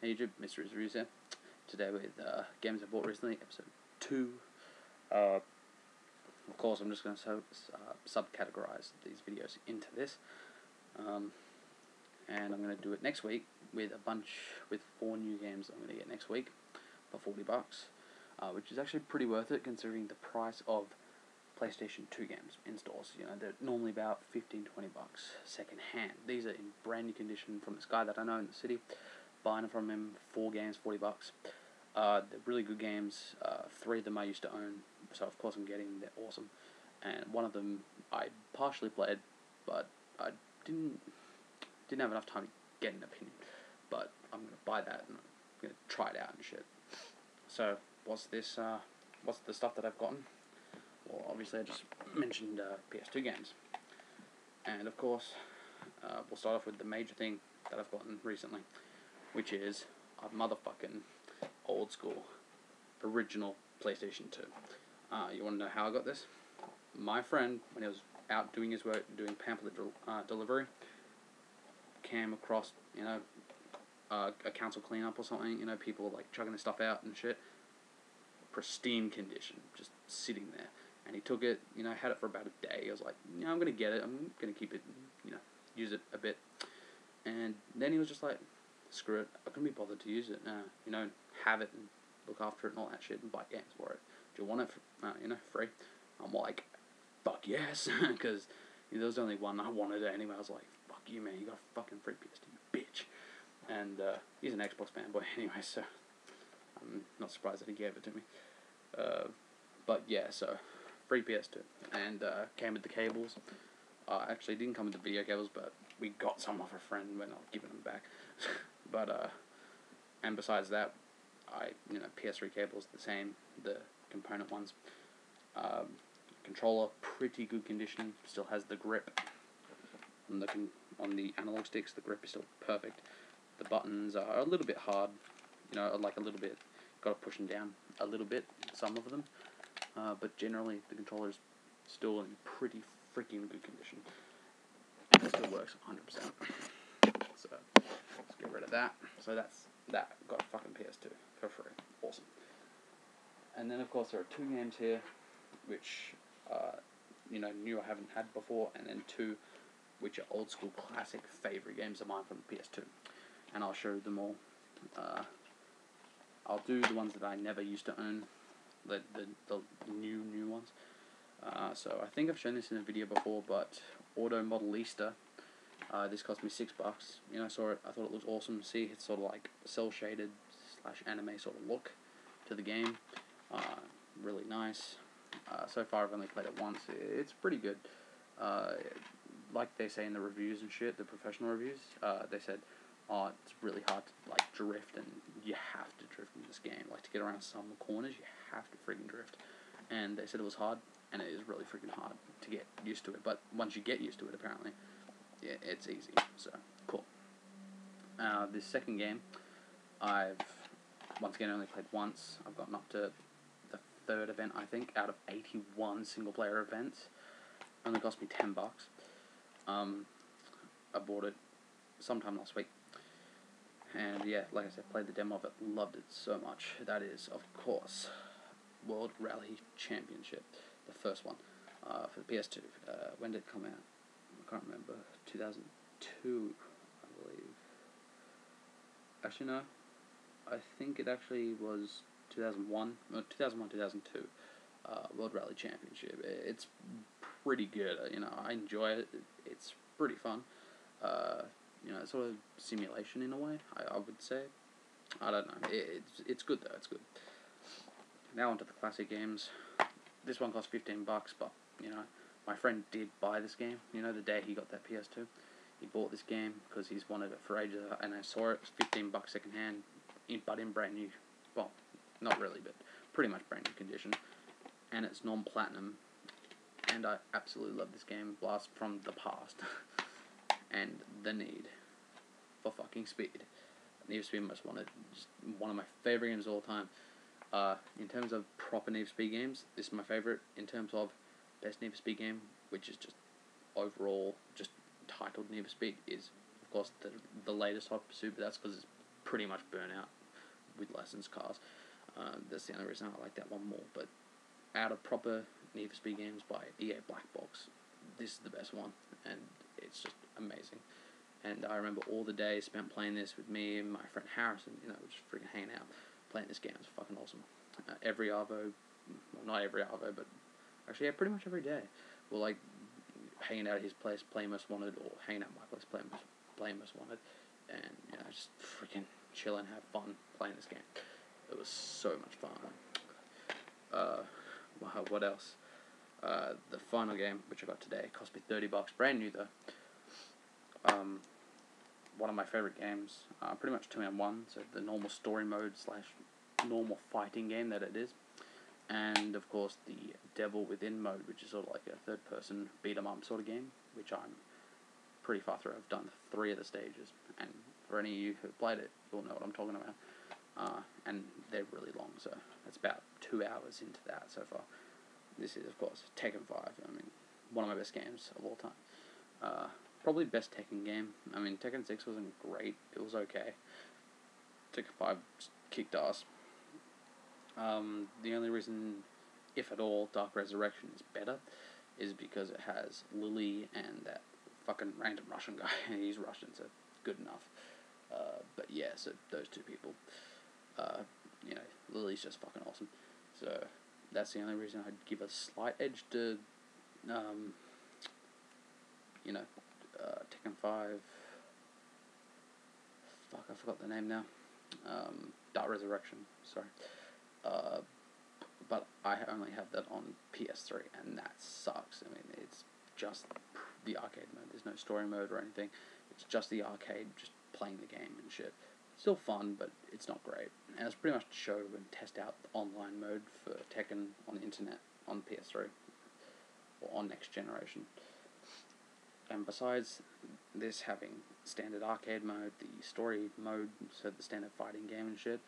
Hey YouTube, MrRhysReviews here. Today with games I bought recently, episode 2. Of course, I'm just going to subcategorize these videos into this. And I'm going to do it next week with 4 new games I'm going to get next week for $40, which is actually pretty worth it considering the price of PlayStation 2 games in stores. You know, they're normally about $15-20 second hand. These are in brand new condition from this guy that I know in the city. Buying from him, 4 games, $40. They're really good games. 3 of them I used to own, so of course I'm getting them. They're awesome. And one of them I partially played, but I didn't have enough time to get an opinion. But I'm gonna buy that and I'm gonna try it out and shit. So what's this? What's the stuff that I've gotten? Well, obviously I just mentioned PS2 games, and of course we'll start off with the major thing that I've gotten recently, which is a motherfucking old school original PlayStation 2. You want to know how I got this? My friend, when he was out doing his work, doing pamphlet delivery, came across, a council cleanup or something, people like chucking their stuff out and shit. Pristine condition, just sitting there. And he took it, had it for about a day. I was like, I'm going to get it, I'm going to keep it, use it a bit. And then he was just like, screw it, I couldn't be bothered to use it. Have it and look after it and all that shit and buy games for it. Do you want it, free? I'm like, fuck yes, because there was only one I wanted it anyway. I was like, fuck you, man, you got a fucking free PS2, you bitch. And he's an Xbox fanboy anyway, so I'm not surprised that he gave it to me. But yeah, so free PS2, and came with the cables. Actually, it didn't come with the video cables, but we got some off a friend when I was giving them back. But and besides that, PS3 cables the same, the component ones. Controller, pretty good condition, still has the grip on the analog sticks. The grip is still perfect. The buttons are a little bit hard, like a little bit, got to push them down a little bit, some of them. But generally, the controller is still in pretty freaking good condition. And it still works 100%. So, let's get rid of that. So that's that. Got a fucking PS2 for free. Awesome. And then, of course, there are 2 games here, which, new I haven't had before, and then 2, which are old school classic favorite games of mine from the PS2. And I'll show them all. I'll do the ones that I never used to own, the new ones. So I think I've shown this in a video before, but Auto Modelista, this cost me $6. I saw it, I thought it was awesome to see. It's sort of like cel shaded / anime sort of look to the game. Really nice. So far I've only played it once. It's pretty good. Like they say in the reviews and shit, the professional reviews, they said, it's really hard to drift, and you have to drift in this game. Like, to get around some corners, you have to freaking drift. And they said it was hard, and it is really freaking hard to get used to it. But once you get used to it, apparently, yeah, it's easy. So cool. This second game, I've once again only played once. I've gotten up to the 3rd event, I think, out of 81 single player events. Only cost me $10. I bought it sometime last week. And yeah, like I said, played the demo of it, loved it so much. That is, of course, World Rally Championship, the first one, for the PS2. When did it come out? I can't remember. 2002, I believe. Actually, no. I think it actually was 2001, 2002, World Rally Championship. It's pretty good, I enjoy it. It's pretty fun. It's sort of simulation in a way, I would say. I don't know. It's good though. It's good. Now onto the classic games. This one cost $15, but my friend did buy this game. The day he got that PS2, he bought this game because he's wanted it for ages, and I saw it. It was $15 second hand, but in brand new. Well, not really, but pretty much brand new condition. And it's non-platinum, and I absolutely love this game. Blast from the past. And the need for fucking speed. Need for Speed Most Wanted, just one of my favorite games of all time. In terms of proper Need for Speed games, this is my favorite. In terms of best Need for Speed game, which is just overall just titled Need for Speed, is of course the latest Hot Pursuit, but that's because it's pretty much Burnout with licensed cars. That's the only reason I like that one more. But out of proper Need for Speed games by EA Black Box, this is the best one, and it's just amazing. And I remember all the days spent playing this with me and my friend Harrison, just freaking hanging out, playing this game. It's fucking awesome. Every Arvo, well, not every Arvo, but actually, yeah, pretty much every day, we're like hanging out at his place, playing Most Wanted, or hanging out at my place, playing Most Wanted, and just freaking chill and have fun playing this game. It was so much fun. What else? The final game, which I got today, cost me $30, brand new though. One of my favorite games, pretty much 2-in-1, so the normal story mode / normal fighting game that it is, and of course the Devil Within mode, which is sort of like a third-person beat-em-up sort of game, which I'm pretty far through. I've done 3 of the stages, and for any of you who've played it, you'll know what I'm talking about. And they're really long, so it's about 2 hours into that so far. This is, of course, Tekken 5. I mean, one of my best games of all time. Probably best Tekken game. I mean, Tekken 6 wasn't great. It was okay. Tekken 5 kicked ass. The only reason, if at all, Dark Resurrection is better is because it has Lily and that fucking random Russian guy. He's Russian, so good enough. But yeah, so those 2 people. Lily's just fucking awesome. So that's the only reason I'd give a slight edge to, Tekken 5. Fuck, I forgot the name now. Dark Resurrection, sorry. But I only have that on PS3, and that sucks. I mean, it's just the arcade mode. There's no story mode or anything. It's just the arcade, just playing the game and shit. Still fun, but it's not great. And it's pretty much to show and test out the online mode for Tekken on the internet, on PS3, or on next generation. And besides this having standard arcade mode, the story mode, so the standard fighting game and shit,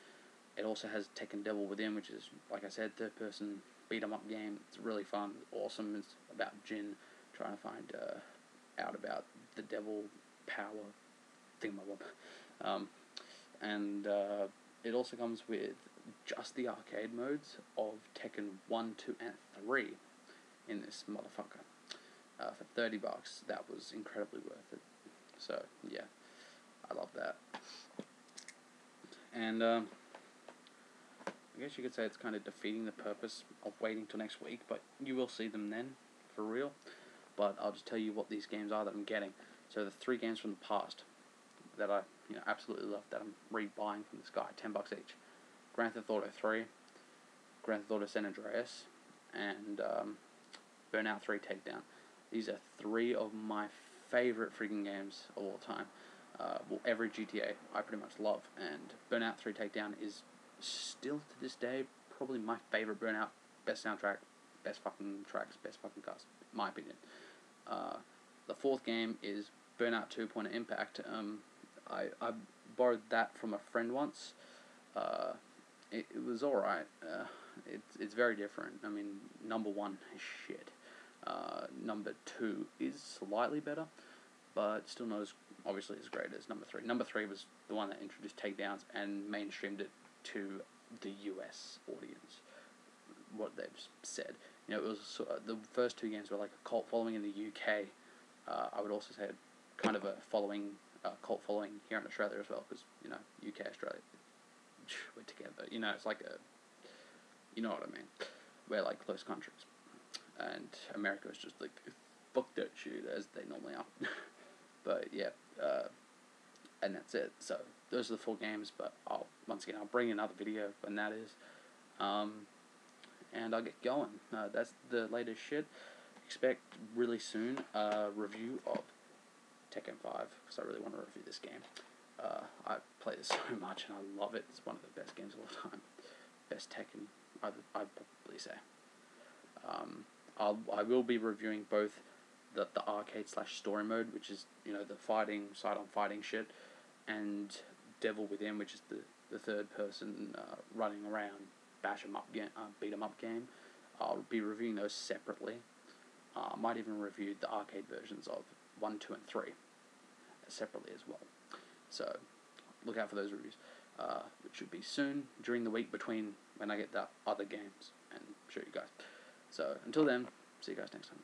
it also has Tekken Devil Within, which is, like I said, third-person beat-em-up game. It's really fun, awesome. It's about Jin trying to find out about the devil power thingamabob. And it also comes with just the arcade modes of Tekken 1, 2, and 3 in this motherfucker. For $30, that was incredibly worth it. So, yeah, I love that. And, I guess you could say it's kind of defeating the purpose of waiting till next week, but you will see them then, for real. But I'll just tell you what these games are that I'm getting. So the 3 games from the past that I absolutely love, that I'm rebuying from this guy, $10 each. Grand Theft Auto 3, Grand Theft Auto San Andreas, and Burnout 3 Takedown. These are 3 of my favorite freaking games of all time. Every GTA I pretty much love, and Burnout 3 Takedown is still to this day probably my favorite Burnout. Best soundtrack, best fucking tracks, best fucking cast, in my opinion. The 4th game is Burnout 2 Point of Impact. I borrowed that from a friend once. It was alright. It's very different. I mean, number 1 is shit. Number 2 is slightly better, but still not as, obviously, as great as number 3. Number 3 was the one that introduced takedowns and mainstreamed it to the US audience. What they've said. It was the first 2 games were like a cult following in the UK. I would also say kind of a cult following here in Australia as well, because UK, Australia, we're together. It's like you know what I mean. We're like close countries, and America is just like fuck that shit, as they normally are. But yeah, and that's it. So those are the 4 games. But I'll bring another video when that is, and I'll get going. That's the latest shit. Expect really soon a review of Tekken 5, because I really want to review this game. I play this so much and I love it. It's one of the best games of all time. Best Tekken, I'd probably say. I will be reviewing both the arcade / story mode, which is the fighting side on fighting shit, and Devil Within, which is the third person running around beat 'em up game. I'll be reviewing those separately. Might even review the arcade versions of 1, 2, and 3 separately as well. So look out for those reviews. which should be soon, during the week between when I get the other games and show you guys. So until then, see you guys next time.